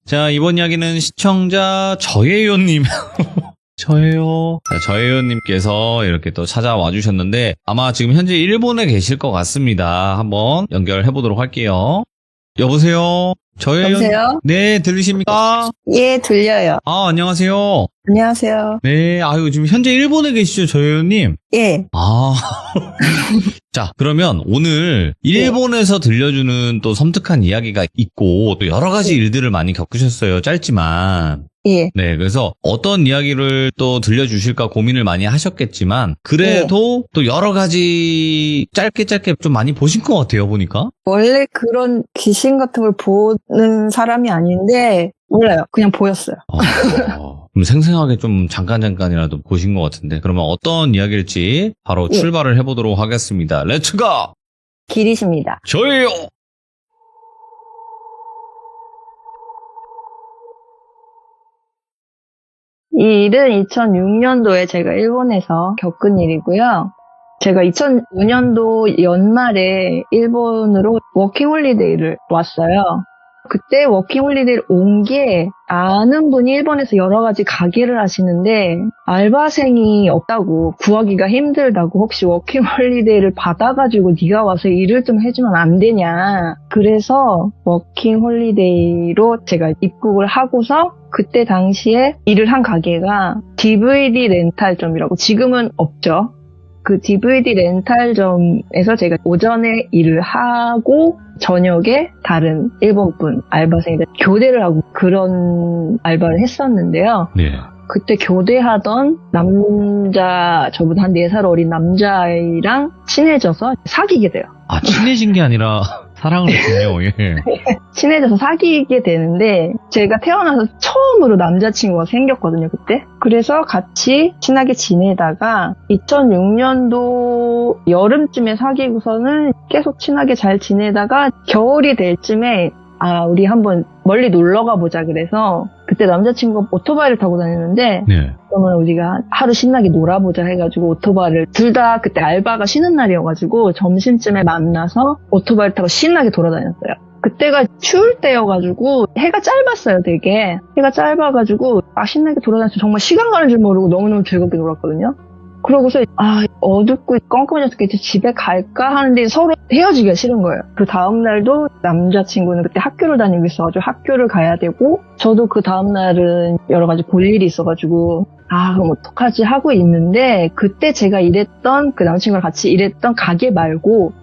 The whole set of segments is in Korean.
자, 이번 이야기는 시청자 저예요님. 저예요. 자, 저예요님께서 이렇게 또 찾아와 주셨는데 아마 지금 현재 일본에 계실 것 같습니다. 한번 연결해 보도록 할게요. 여보세요? 저예요? 여보세요? 네, 들리십니까? 예, 들려요. 아, 안녕하세요. 안녕하세요. 네, 아유, 지금 현재 일본에 계시죠, 저예요님? 예. 아. 자, 그러면 오늘 일본에서 들려주는 또 섬뜩한 이야기가 있고 또 여러 가지 일들을 많이 겪으셨어요. 짧지만. 예. 네, 그래서 어떤 이야기를 또 들려주실까 고민을 많이 하셨겠지만 그래도 또 여러 가지 짧게 좀 많이 보신 것 같아요, 보니까. 원래 그런 귀신 같은 걸 보는 사람이 아닌데, 몰라요. 그냥 보였어요. 그럼 생생하게 좀 잠깐이라도 보신 것 같은데 그러면 어떤 이야기일지 바로 출발을 해보도록 하겠습니다. 렛츠고! 길이십니다. 저예요! 이 일은 2006년도에 제가 일본에서 겪은 일이고요. 제가 2005년도 연말에 일본으로 워킹홀리데이를 왔어요. 그때 워킹홀리데이를 온 게 아는 분이 일본에서 여러 가지 가게를 하시는데 알바생이 없다고 구하기가 힘들다고 혹시 워킹홀리데이를 받아가지고 네가 와서 일을 좀 해주면 안 되냐. 그래서 워킹홀리데이로 제가 입국을 하고서 그때 당시에 일을 한 가게가 DVD 렌탈점이라고 지금은 없죠. 그 DVD 렌탈점에서 제가 오전에 일을 하고 저녁에 다른 일본분 알바생들 교대를 하고 그런 알바를 했었는데요. 네. 그때 교대하던 남자, 저보다 한 4살 어린 남자아이랑 친해져서 사귀게 돼요. 아, 친해진 게 아니라 사랑을 했군요. 예. 친해져서 사귀게 되는데 제가 태어나서 처음으로 남자친구가 생겼거든요, 그때. 그래서 같이 친하게 지내다가 2006년도 여름쯤에 사귀고서는 계속 친하게 잘 지내다가 겨울이 될 쯤에 우리 한번 멀리 놀러 가보자 그래서 그때 남자친구가 오토바이를 타고 다녔는데 네. 그러면 우리가 하루 신나게 놀아보자 해가지고 오토바이를 둘 다 그때 알바가 쉬는 날이어가지고 점심쯤에 만나서 오토바이를 타고 신나게 돌아다녔어요. 그때가 추울 때여가지고 해가 짧았어요, 되게. 해가 짧아가지고 신나게 돌아다녀서 정말 시간 가는 줄 모르고 너무너무 즐겁게 놀았거든요. 그러고서 어둡고 껌껌해져서 이제 집에 갈까 하는데 서로 헤어지기가 싫은 거예요. 그 다음날도 남자친구는 그때 학교를 다니고 있어가지고 학교를 가야 되고 저도 그 다음날은 여러 가지 볼 일이 있어가지고 그럼 어떡하지 하고 있는데 그때 제가 일했던 그 남자친구랑 같이 일했던 가게 말고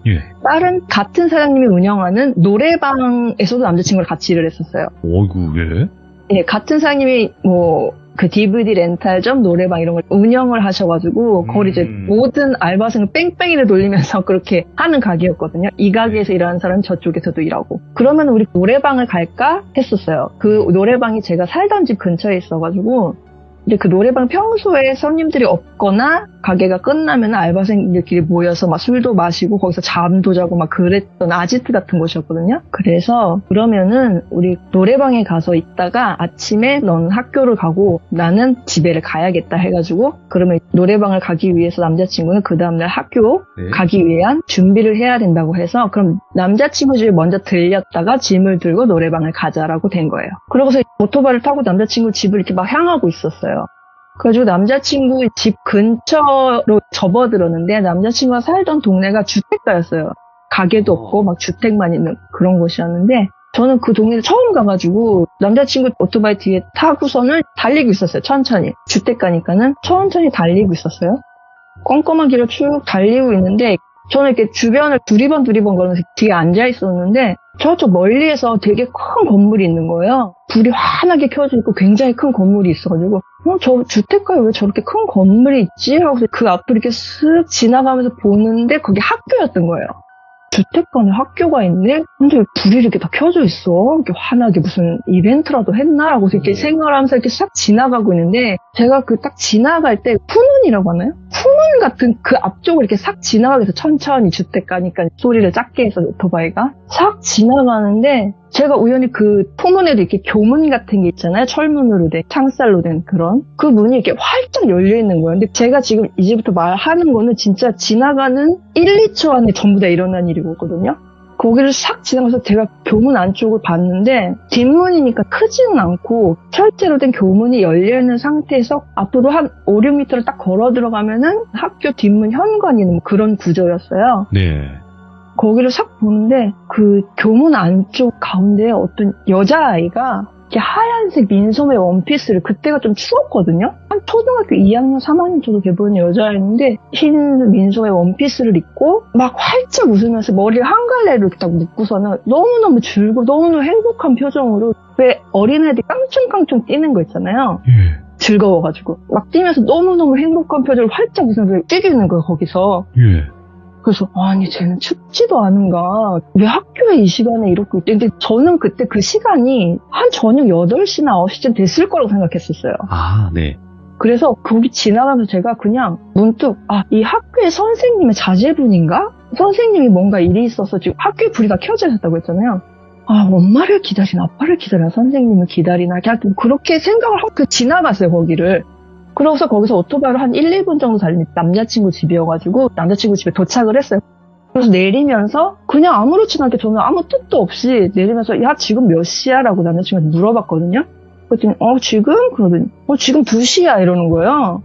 다른 같은 사장님이 운영하는 노래방에서도 남자친구랑 같이 일을 했었어요. 어이구, 왜? 네, 같은 사장님이 그 DVD 렌탈점, 노래방 이런 걸 운영을 하셔가지고 거기 이제 모든 알바생을 뺑뺑이를 돌리면서 그렇게 하는 가게였거든요. 이 가게에서 일하는 사람은 저쪽에서도 일하고. 그러면 우리 노래방을 갈까 했었어요. 그 노래방이 제가 살던 집 근처에 있어가지고 근데 그 노래방 평소에 손님들이 없거나 가게가 끝나면 알바생들끼리 모여서 막 술도 마시고 거기서 잠도 자고 막 그랬던 아지트 같은 곳이었거든요. 그래서 그러면은 우리 노래방에 가서 있다가 아침에 넌 학교를 가고 나는 집에를 가야겠다 해가지고 그러면 노래방을 가기 위해서 남자친구는 그 다음날 학교 가기 위한 준비를 해야 된다고 해서 그럼 남자친구 집에 먼저 들렸다가 짐을 들고 노래방을 가자라고 된 거예요. 그러고서 오토바이를 타고 남자친구 집을 이렇게 막 향하고 있었어요. 그래가지고 남자친구 집 근처로 접어들었는데 남자친구가 살던 동네가 주택가였어요. 가게도 없고 막 주택만 있는 그런 곳이었는데 저는 그 동네를 처음 가가지고 남자친구 오토바이 뒤에 타고서는 달리고 있었어요. 천천히. 주택가니까는 천천히 달리고 있었어요. 껌껌한 길을 쭉 달리고 있는데 저는 이렇게 주변을 두리번 걸으면서 뒤에 앉아 있었는데 저쪽 멀리에서 되게 큰 건물이 있는 거예요. 불이 환하게 켜져 있고 굉장히 큰 건물이 있어가지고 저 주택가에 왜 저렇게 큰 건물이 있지? 하고 그 앞을 이렇게 쓱 지나가면서 보는데 거기 학교였던 거예요. 주택가에 학교가 있네? 근데 왜 불이 이렇게 다 켜져 있어? 이렇게 환하게 무슨 이벤트라도 했나? 라고 이렇게 생각을 하면서 이렇게 싹 지나가고 있는데 제가 그 딱 지나갈 때 푸문이라고 하나요? 푸문 같은 그 앞쪽을 이렇게 싹 지나가게 해서 천천히 주택가니까 소리를 작게 해서 오토바이가 싹 지나가는데 제가 우연히 그 포문에도 이렇게 교문 같은 게 있잖아요. 철문으로 된, 창살로 된 그런. 그 문이 이렇게 활짝 열려있는 거예요. 근데 제가 지금 이제부터 말하는 거는 진짜 지나가는 1, 2초 안에 전부 다 일어난 일이거든요. 거기를 싹 지나가서 제가 교문 안쪽을 봤는데 뒷문이니까 크지는 않고 철제로 된 교문이 열려있는 상태에서 앞으로 한 5, 6m를 딱 걸어 들어가면은 학교 뒷문 현관이 있는 그런 구조였어요. 네. 거기를 싹 보는데 그 교문 안쪽 가운데에 어떤 여자아이가 이렇게 하얀색 민소매 원피스를, 그때가 좀 추웠거든요. 한 초등학교 2학년, 3학년 정도 돼 보이는 여자아이인데 흰 민소매 원피스를 입고 막 활짝 웃으면서 머리를 한 갈래로 딱 묶고서는 너무너무 즐거워, 너무너무 행복한 표정으로, 왜 어린애들이 깡충깡충 뛰는 거 있잖아요. 예. 즐거워가지고 막 뛰면서 너무너무 행복한 표정을 활짝 웃으면서 뛰기는 거예요, 거기서. 예. 그래서 아니 쟤는 춥지도 않은가, 왜 학교에 이 시간에 이렇게 있대. 근데 저는 그때 그 시간이 한 저녁 8시나 9시쯤 됐을 거라고 생각했었어요. 아, 네. 그래서 거기 지나가면서 제가 그냥 문득 이 학교의 선생님의 자제분인가? 선생님이 뭔가 일이 있어서 지금 학교에 불이 다 켜져 있었다고 했잖아요. 엄마를 기다리나 아빠를 기다리나 선생님을 기다리나 그냥 좀 그렇게 생각을 하고 지나갔어요, 거기를. 그래서 거기서 오토바이로 한 1, 2분 정도 달린 남자친구 집이어가지고 남자친구 집에 도착을 했어요. 그래서 내리면서 그냥 아무렇지도 않게 저는 아무 뜻도 없이 내리면서 야 지금 몇 시야? 라고 남자친구한테 물어봤거든요. 그랬더니 지금? 그러더니 지금 2시야 이러는 거예요.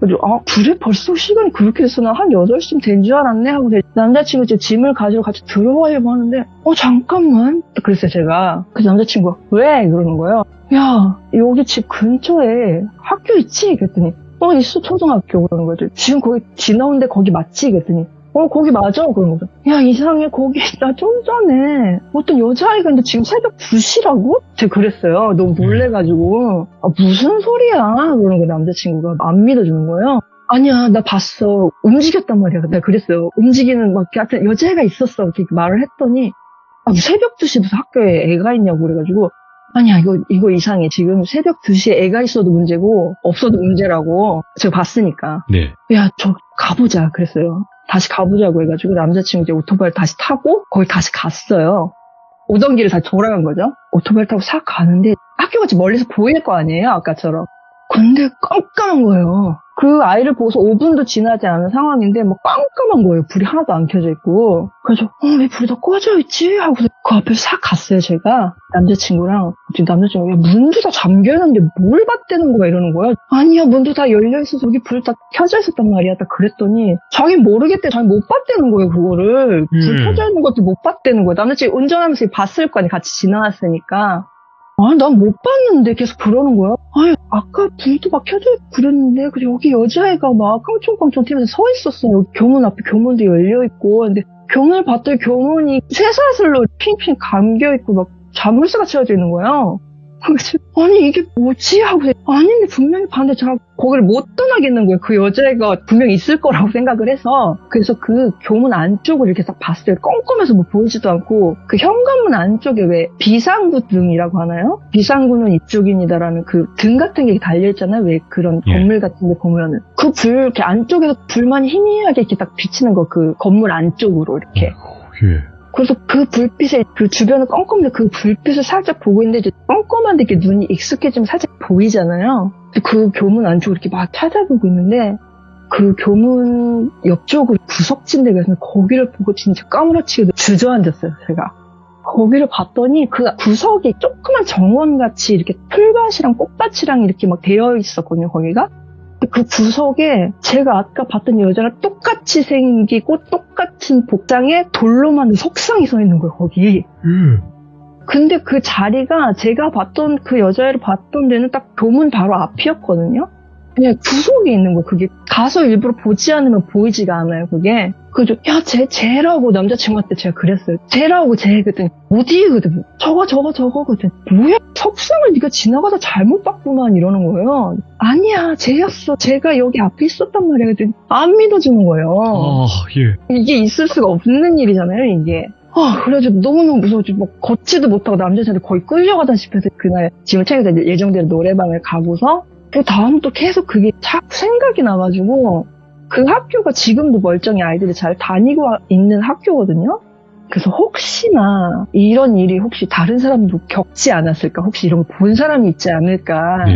그래서 그래? 벌써 시간이 그렇게 됐어? 나 한 8시쯤 된 줄 알았네? 하고 남자친구 제 짐을 가지고 같이 들어가려고 하는데 잠깐만. 그랬어요, 제가. 그래서 남자친구가 왜? 그러는 거예요. 야, 여기 집 근처에 학교 있지? 그랬더니 있어, 초등학교. 그러는 거죠. 지금 거기 지나오는데 거기 맞지? 그랬더니 거기 맞아. 그러는 거죠. 야, 이상해. 거기 나 좀 전에 어떤 여자아이가 있는데 지금 새벽 2시라고? 제가 그랬어요. 너무 놀래가지고. 무슨 소리야? 그러는 거예요, 남자친구가. 안 믿어주는 거예요. 아니야, 나 봤어. 움직였단 말이야. 내가 그랬어요. 움직이는 하여튼 여자애가 있었어. 이렇게 말을 했더니 새벽 2시 무슨 학교에 애가 있냐고 그래가지고 아니야, 이거 이상해. 지금 새벽 2시에 애가 있어도 문제고 없어도 문제라고. 제가 봤으니까. 네. 야, 저 가보자. 그랬어요. 다시 가보자고 해가지고 남자친구 이제 오토바이를 다시 타고 거기 다시 갔어요. 오던 길을 다시 돌아간 거죠. 오토바이를 타고 싹 가는데 학교가 지금 멀리서 보일 거 아니에요, 아까처럼. 근데 깜깜한 거예요. 그 아이를 보고서 5분도 지나지 않은 상황인데 깜깜한 거예요. 불이 하나도 안 켜져 있고. 그래서 왜 불이 다 꺼져 있지? 하고 그 앞에 싹 갔어요, 제가. 남자친구랑. 남자친구가 문도 다 잠겨 있는데 뭘 봤다는 거야 이러는 거야. 아니야, 문도 다 열려 있어서 여기 불 다 켜져 있었단 말이야. 딱 그랬더니 자기 모르겠대. 자기 못 봤다는 거예요, 그거를. 불 켜져 있는 것도 못 봤다는 거야. 남자친구 운전하면서 봤을 거 아니야, 같이 지나왔으니까. 난 못 봤는데 계속 그러는 거야. 아까 불도 막 켜져 있고 그랬는데 여기 여자애가 막 깡총깡총 튀면서 서 있었어. 여기 교문 앞에 교문도 열려 있고. 근데 교문을 봤더니 교문이 쇠사슬로 핑핑 감겨 있고 막 자물쇠가 채워져 있는 거야. 그래서 아니 이게 뭐지? 하고 아닌데 분명히 봤는데 제가 거기를 못 떠나겠는 거예요. 그 여자애가 분명히 있을 거라고 생각을 해서. 그래서 그 교문 안쪽을 이렇게 딱 봤어요. 껌껌해서 보이지도 않고 그 현관문 안쪽에 왜 비상구 등이라고 하나요? 비상구는 이쪽입니다라는 그 등 같은 게 달려있잖아요. 왜 그런 건물 같은 데 보면은 그 불 이렇게 안쪽에서 불만이 희미하게 이렇게 딱 비치는 거, 그 건물 안쪽으로 이렇게. 예. 그래서 그 불빛에 그 주변은 껌껌한데 그 불빛을 살짝 보고 있는데 이제 껌껌한데 이렇게 눈이 익숙해지면 살짝 보이잖아요. 그 교문 안쪽으로 이렇게 막 찾아보고 있는데 그 교문 옆쪽으로 구석진 데가 있는데 거기를 보고 진짜 까무러치게 주저앉았어요, 제가. 거기를 봤더니 그 구석이 조그만 정원같이 이렇게 풀밭이랑 꽃밭이랑 이렇게 막 되어 있었거든요, 거기가. 그 구석에 제가 아까 봤던 여자랑 똑같이 생기고 똑같은 복장에 돌로 만든 석상이 서 있는 거예요, 거기. 근데 그 자리가 제가 봤던 그 여자애를 봤던 데는 딱 교문 바로 앞이었거든요. 그냥 구석에 있는 거, 그게. 가서 일부러 보지 않으면 보이지가 않아요, 그게. 그래서 야, 쟤라고 남자친구한테 제가 그랬어요. 쟤라고 쟤. 그랬더니 어디거든. 저거 그랬더니 뭐야, 석상을 네가 지나가다 잘못 봤구만 이러는 거예요. 아니야, 쟤였어. 쟤가 여기 앞에 있었단 말이야. 그랬더니 안 믿어주는 거예요. 예. 이게 있을 수가 없는 일이잖아요, 이게. 그래가지고 너무너무 무서워지고 걷지도 못하고 남자친구한테 거의 끌려가다시피 해서 그날 짐을 챙겨서 예정대로 노래방을 가고서 그 다음 또 계속 그게 자꾸 생각이 나가지고 그 학교가 지금도 멀쩡히 아이들이 잘 다니고 있는 학교거든요. 그래서 혹시나 이런 일이 혹시 다른 사람도 겪지 않았을까, 혹시 이런 거 본 사람이 있지 않을까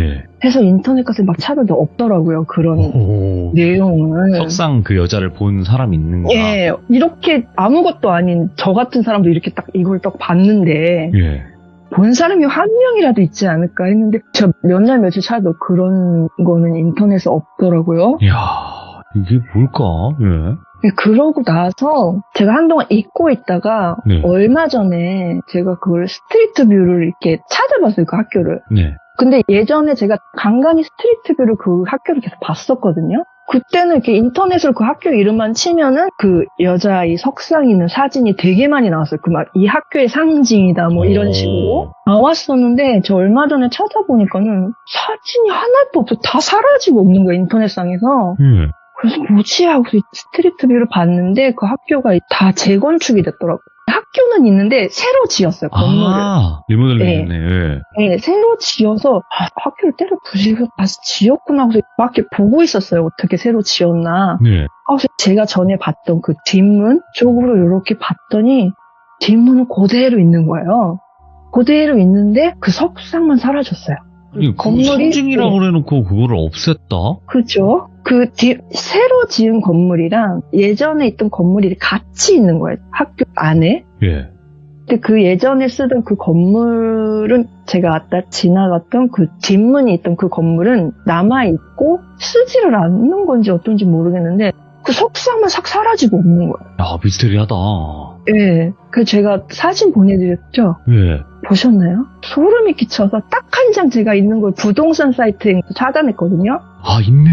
해서 인터넷 가서 막 찾아도 없더라고요. 그런 오. 내용을. 석상 그 여자를 본 사람이 있는가? 예, 이렇게 아무것도 아닌 저 같은 사람도 이렇게 딱 이걸 딱 봤는데 예. 본 사람이 한 명이라도 있지 않을까 했는데 제가 몇 날 며칠 찾아도 그런 거는 인터넷에 없더라고요. 이야, 이게 뭘까? 예. 그러고 나서 제가 한동안 잊고 있다가 네. 얼마 전에 제가 그걸 스트리트 뷰를 이렇게 찾아봤어요. 그 학교를. 네. 근데 예전에 제가 간간히 스트리트 뷰를 그 학교를 계속 봤었거든요. 그때는 이렇게 인터넷으로 그 학교 이름만 치면은 그 여자아이 석상 있는 사진이 되게 많이 나왔어요. 그 막 이 학교의 상징이다 뭐 이런 식으로 나왔었는데 저 얼마 전에 찾아보니까는 사진이 하나도 없어. 다 사라지고 없는 거예요. 인터넷상에서. 예. 그래서 뭐지 하고 스트리트 뷰를 봤는데 그 학교가 다 재건축이 됐더라고요. 학교는 있는데 새로 지었어요. 건물을. 아, 리모델링 네. 했네. 예. 네, 새로 지어서 학교를 때려 부수고 다시 지었구나 하고 막 이렇게 보고 있었어요. 어떻게 새로 지었나. 네. 그래서 제가 전에 봤던 그 뒷문 쪽으로 이렇게 봤더니 뒷문은 그대로 있는 거예요. 그대로 있는데 그 석상만 사라졌어요. 아니, 그 상징이라고 그래놓고 그거를 없앴다? 그죠? 새로 지은 건물이랑 예전에 있던 건물이 같이 있는 거예요. 학교 안에. 예. 근데 그 예전에 쓰던 그 건물은 제가 아까 지나갔던 그 뒷문이 있던 그 건물은 남아있고 쓰지를 않는 건지 어떤지 모르겠는데 그 석상만 싹 사라지고 없는 거예요. 야, 미스테리하다. 예. 그래서 제가 사진 보내드렸죠? 예. 보셨나요? 소름이 끼쳐서 딱 한 장 제가 있는 걸 부동산 사이트에 찾아냈거든요? 아, 있네.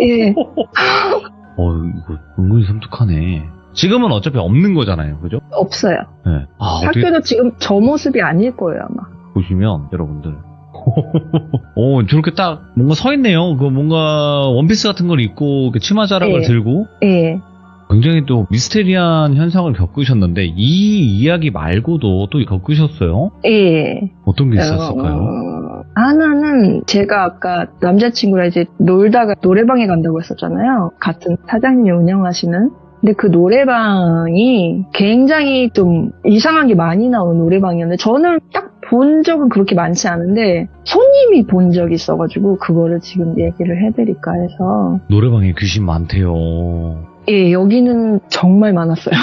예. 이거 은근히 섬뜩하네. 지금은 어차피 없는 거잖아요. 그죠? 없어요. 예. 아, 어떻게 학교도 지금 저 모습이 아닐 거예요, 아마. 보시면, 여러분들. 저렇게 딱 뭔가 서 있네요. 그 뭔가 원피스 같은 걸 입고 이렇게 치마 자락을 예. 들고 예. 굉장히 또 미스테리한 현상을 겪으셨는데 이 이야기 말고도 또 겪으셨어요? 예. 어떤 게 있었을까요? 하나는 제가 아까 남자친구랑 이제 놀다가 노래방에 간다고 했었잖아요. 같은 사장님이 운영하시는. 근데 그 노래방이 굉장히 좀 이상한 게 많이 나오는 노래방이었는데 저는 딱 본 적은 그렇게 많지 않은데 손님이 본 적이 있어가지고 그거를 지금 얘기를 해드릴까 해서. 노래방에 귀신 많대요. 예, 여기는 정말 많았어요.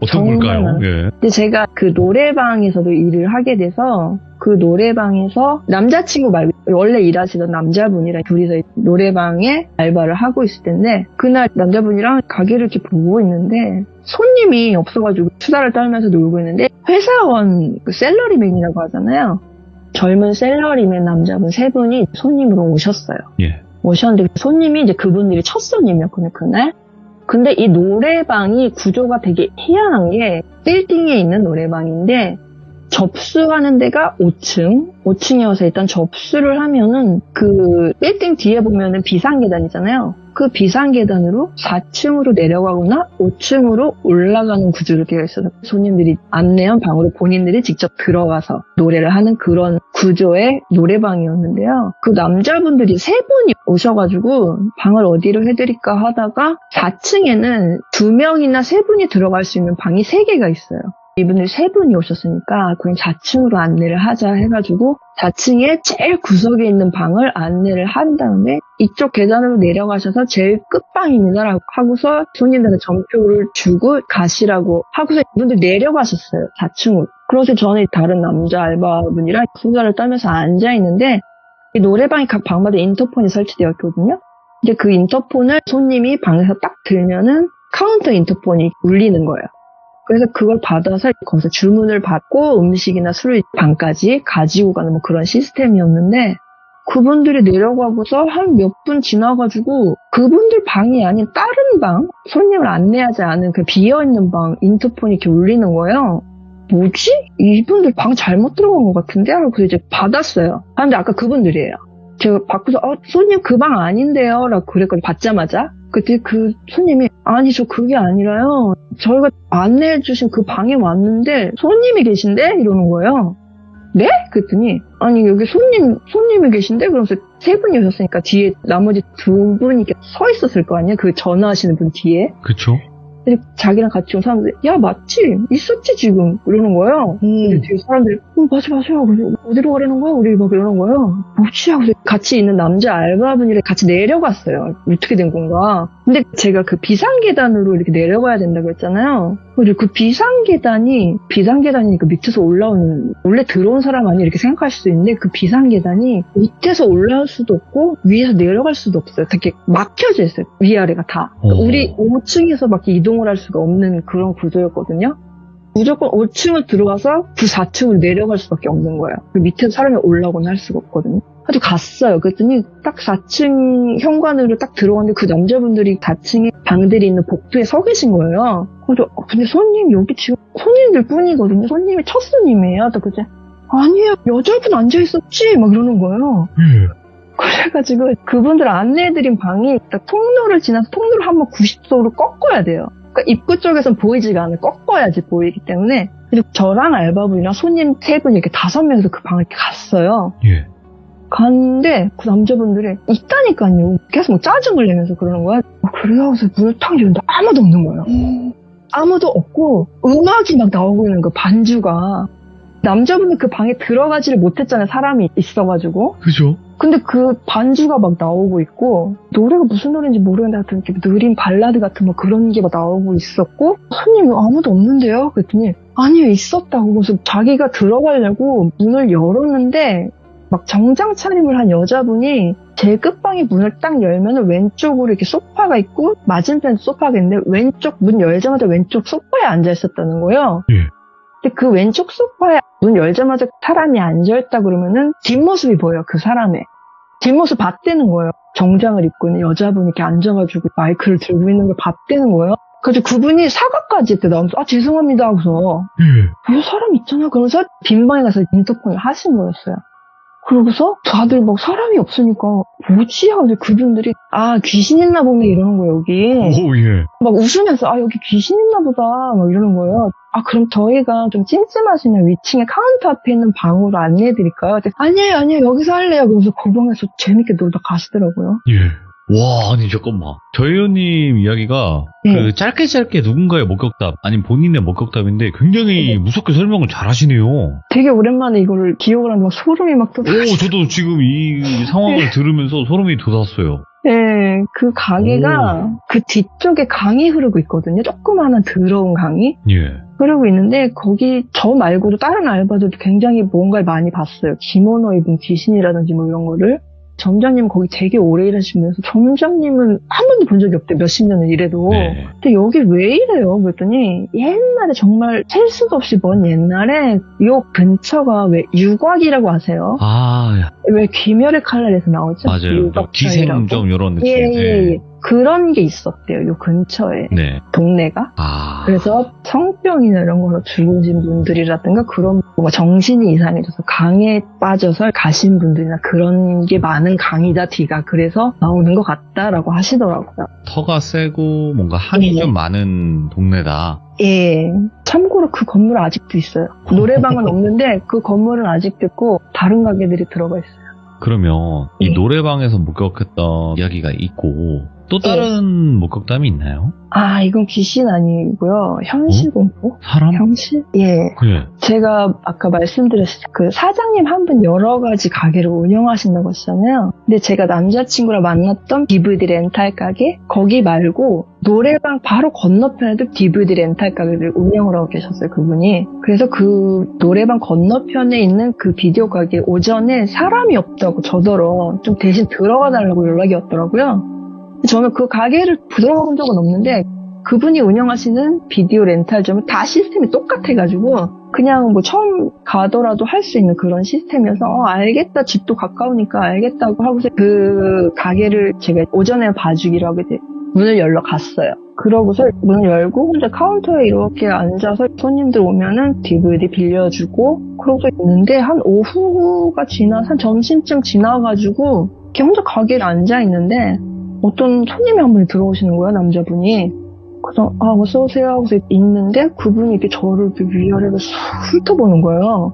어떤 걸까요? 예. 근데 제가 그 노래방에서도 일을 하게 돼서 그 노래방에서 남자친구 말고 원래 일하시던 남자분이랑 둘이서 노래방에 알바를 하고 있을 텐데 그날 남자분이랑 가게를 이렇게 보고 있는데 손님이 없어가지고 수다를 떨면서 놀고 있는데 회사원 그 셀러리맨이라고 하잖아요. 젊은 셀러리맨 남자분 세 분이 손님으로 오셨어요. 예. 오셨는데 손님이 이제 그분들이 첫 손님이었거든요, 그날. 근데 이 노래방이 구조가 되게 희한한 게 빌딩에 있는 노래방인데 접수하는 데가 5층이어서 일단 접수를 하면은 그 빌딩 뒤에 보면은 비상계단이잖아요. 그 비상계단으로 4층으로 내려가거나 5층으로 올라가는 구조로 되어 있어서 손님들이 안내한 방으로 본인들이 직접 들어가서 노래를 하는 그런 구조의 노래방이었는데요. 그 남자분들이 세 분이 오셔가지고 방을 어디로 해드릴까 하다가 4층에는 2명이나 3분이 들어갈 수 있는 방이 3개가 있어요. 이분들 세 분이 오셨으니까 그냥 4층으로 안내를 하자 해가지고 4층에 제일 구석에 있는 방을 안내를 한 다음에 이쪽 계단으로 내려가셔서 제일 끝방입니다라고 하고서 손님들한테 전표를 주고 가시라고 하고서 이분들 내려가셨어요. 4층으로. 그래서 저는 다른 남자 알바분이랑 수다를 떨면서 앉아있는데 이 노래방이 각 방마다 인터폰이 설치되어 있거든요. 근데 그 인터폰을 손님이 방에서 딱 들면은 카운터 인터폰이 울리는 거예요. 그래서 그걸 받아서 거기서 주문을 받고 음식이나 술을 방까지 가지고 가는 뭐 그런 시스템이었는데 그분들이 내려가고서 한 몇 분 지나가지고 그분들 방이 아닌 다른 방, 손님을 안내하지 않은 그 비어있는 방 인터폰이 이렇게 울리는 거예요. 뭐지? 이분들 방 잘못 들어간 것 같은데? 하고 이제 받았어요. 근데 아까 그분들이에요. 제가 받고서 손님 그 방 아닌데요? 라고 그랬거든요. 받자마자. 그때 그 손님이 아니 저 그게 아니라요. 저희가 안내해 주신 그 방에 왔는데 손님이 계신데? 이러는 거예요. 네? 그랬더니 아니 여기 손님이 계신데? 그러면서 세 분이 오셨으니까 뒤에 나머지 두 분이 이렇게 서 있었을 거 아니에요? 그 전화하시는 분 뒤에. 그쵸? 근데 자기랑 같이 온 사람들이 야 맞지? 있었지 지금 이러는 거예요. 근데 뒤에 사람들이 맞아 그래서 어디로 가려는 거야? 우리 막 이러는 거예요. 뭐지? 하고 같이 있는 남자 알바분이랑 같이 내려갔어요. 어떻게 된 건가? 근데 제가 그 비상계단으로 이렇게 내려가야 된다고 했잖아요. 그리고 그 비상계단이니까 밑에서 올라오는, 원래 들어온 사람 아니 이렇게 생각할 수도 있는데 그 비상계단이 밑에서 올라올 수도 없고 위에서 내려갈 수도 없어요. 되게 막혀져 있어요. 위아래가 다. 그러니까 우리 5층에서 밖에 이동을 할 수가 없는 그런 구조였거든요. 무조건 5층을 들어가서 그 4층을 내려갈 수밖에 없는 거예요. 그 밑에서 사람이 올라오거나 할 수가 없거든요. 아주 갔어요. 그랬더니 딱 4층 현관으로 딱 들어갔는데 그 남자분들이 4층에 방들이 있는 복도에 서 계신 거예요. 그래서 근데 손님 여기 지금 손님들 뿐이거든요. 손님이 첫 손님이에요. 그래서 아니에요. 여자분 앉아있었지? 막 이러는 거예요. 그래가지고 그분들 안내해드린 방이 딱 통로를 지나서 통로를 한번 90도로 꺾어야 돼요. 그러니까 입구 쪽에선 보이지가 않아요. 꺾어야지 보이기 때문에. 그리고 저랑 알바분이랑 손님 3분 이렇게 5명이서 그 방을 이렇게 갔어요. 예. 갔는데 그 남자분들이 있다니까요. 계속 뭐 짜증을 내면서 그러는 거야. 그래요. 그래서 문을 탁 열는데 아무도 없는 거예요. 아무도 없고 음악이 막 나오고 있는 거 반주가. 남자분들 그 방에 들어가지를 못했잖아요. 사람이 있어가지고. 그죠? 근데 그 반주가 막 나오고 있고 노래가 무슨 노래인지 모르겠는데 하여튼 이렇게 느린 발라드 같은 뭐 그런 게 막 나오고 있었고 손님이 아무도 없는데요? 그랬더니 아니요 있었다고. 그래서 자기가 들어가려고 문을 열었는데 막 정장 차림을 한 여자분이 제 끝방의 문을 딱 열면 왼쪽으로 이렇게 소파가 있고 맞은편 소파가 있는데 왼쪽 문 열자마자 왼쪽 소파에 앉아 있었다는 거예요. 예. 근데 그 왼쪽 소파에 문 열자마자 사람이 앉아있다 그러면은 뒷모습이 보여요. 그 사람의 뒷모습 봤대는 거예요. 정장을 입고 있는 여자분이 이렇게 앉아가지고 마이크를 들고 있는 걸 봤대는 거예요. 그래서 그분이 사과까지 했대. 나오면서 죄송합니다 하고서 사람 있잖아. 그러면서 빈방에 가서 인터폰을 하신 거였어요. 그러고서 다들 막 사람이 없으니까 뭐지? 하고 그분들이 귀신 있나 보네 이러는 거예요. 여기 오, 예. 막 웃으면서 여기 귀신 있나 보다 막 이러는 거예요. 그럼 저희가 좀 찜찜하시면 위층에 카운터 앞에 있는 방으로 안내해드릴까요? 아니에요 여기서 할래요. 그래서 그 방에서 재밌게 놀다 가시더라고요. 예. 와, 아니 잠깐만. 저희님 이야기가 그 짧게 누군가의 목격담 아니면 본인의 목격담인데 굉장히 무섭게 설명을 잘 하시네요. 되게 오랜만에 이걸 기억을 하는데 막 소름이 막 돋았어요. 저도 지금 이 상황을 들으면서 소름이 돋았어요. 네, 그 가게가 그 뒤쪽에 강이 흐르고 있거든요. 조그마한 더러운 강이. 예. 흐르고 있는데 거기 저 말고도 다른 알바들도 굉장히 뭔가를 많이 봤어요. 기모노 입은 귀신이라든지 뭐 이런 거를. 점장님 거기 되게 오래 일하시면서 점장님은 한 번도 본 적이 없대요. 몇십 년을 일해도. 네. 근데 여기 왜 이래요? 그랬더니 옛날에 정말 셀 수도 없이 먼 옛날에 요 근처가 왜 유곽이라고 아세요? 왜 귀멸의 칼날에서 나오죠? 맞아요. 기생점 이런 느낌. 예. 그런 게 있었대요. 요 근처에. 네. 동네가. 그래서 성병이나 이런 걸로 죽으신 분들이라든가 그런 뭔가 정신이 이상해져서 강에 빠져서 가신 분들이나 그런 게 많은 강이다 뒤가. 그래서 나오는 것 같다라고 하시더라고요. 터가 세고 뭔가 한이 좀 많은 동네다. 예. 참고로 그 건물 아직도 있어요. 노래방은 없는데 그 건물은 아직도 있고 다른 가게들이 들어가 있어요. 그러면 이 노래방에서 목격했던 이야기가 있고 또 다른 목격담이 있나요? 이건 귀신 아니고요. 현실 공포? 사람? 현실? 예. 그래. 제가 아까 말씀드렸을 때 그 사장님 한 분 여러 가지 가게를 운영하신다고 하셨잖아요. 근데 제가 남자친구랑 만났던 DVD 렌탈 가게? 거기 말고 노래방 바로 건너편에도 DVD 렌탈 가게를 운영을 하고 계셨어요. 그분이. 그래서 그 노래방 건너편에 있는 그 비디오 가게 오전에 사람이 없다고 저더러 좀 대신 들어가 달라고 연락이 왔더라고요. 저는 그 가게를 들어가 본 적은 없는데 그분이 운영하시는 비디오 렌탈점은 다 시스템이 똑같아가지고 그냥 뭐 처음 가더라도 할 수 있는 그런 시스템이어서 알겠다. 집도 가까우니까 알겠다고 하고서 그 가게를 제가 오전에 봐주기로 하고 이제 문을 열러 갔어요. 그러고서 문을 열고 혼자 카운터에 이렇게 앉아서 손님들 오면은 DVD 빌려주고 그러고 있는데 한 오후가 지나서 한 점심쯤 지나가지고 이렇게 혼자 가게에 앉아있는데 어떤 손님이 한 분이 들어오시는 거야, 남자분이. 그래서, 어서오세요 하고서 있는데, 그분이 이렇게 저를 이렇게 위아래로 훑어보는 거예요.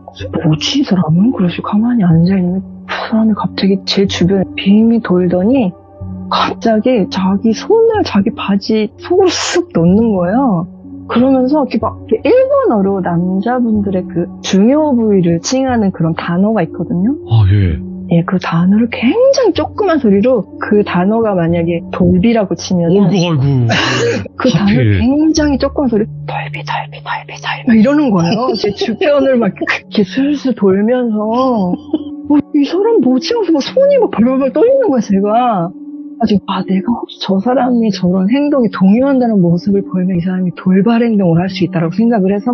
그래서 뭐지, 이 사람은? 그래서 가만히 앉아있는데, 그 사람이 갑자기 제 주변에 빔이 돌더니, 갑자기 자기 손을 자기 바지 속으로 쓱 넣는 거예요. 그러면서 이렇게 막 일본어로 남자분들의 그 중요 부위를 칭하는 그런 단어가 있거든요. 아, 예. 예, 그 단어를 굉장히 조그만 소리로 그 단어가 만약에 돌비라고 치면 아이고. 그 하필. 단어를 굉장히 조그만 소리 돌비 막 이러는 거예요. 제 주변을 막 이렇게 슬슬 돌면서 이 사람 뭐지? 하면서 막 손이 막 벌벌 떨리는 거야, 제가. 내가 혹시 저 사람이 저런 행동에 동요한다는 모습을 보이면 이 사람이 돌발 행동을 할 수 있다라고 생각을 해서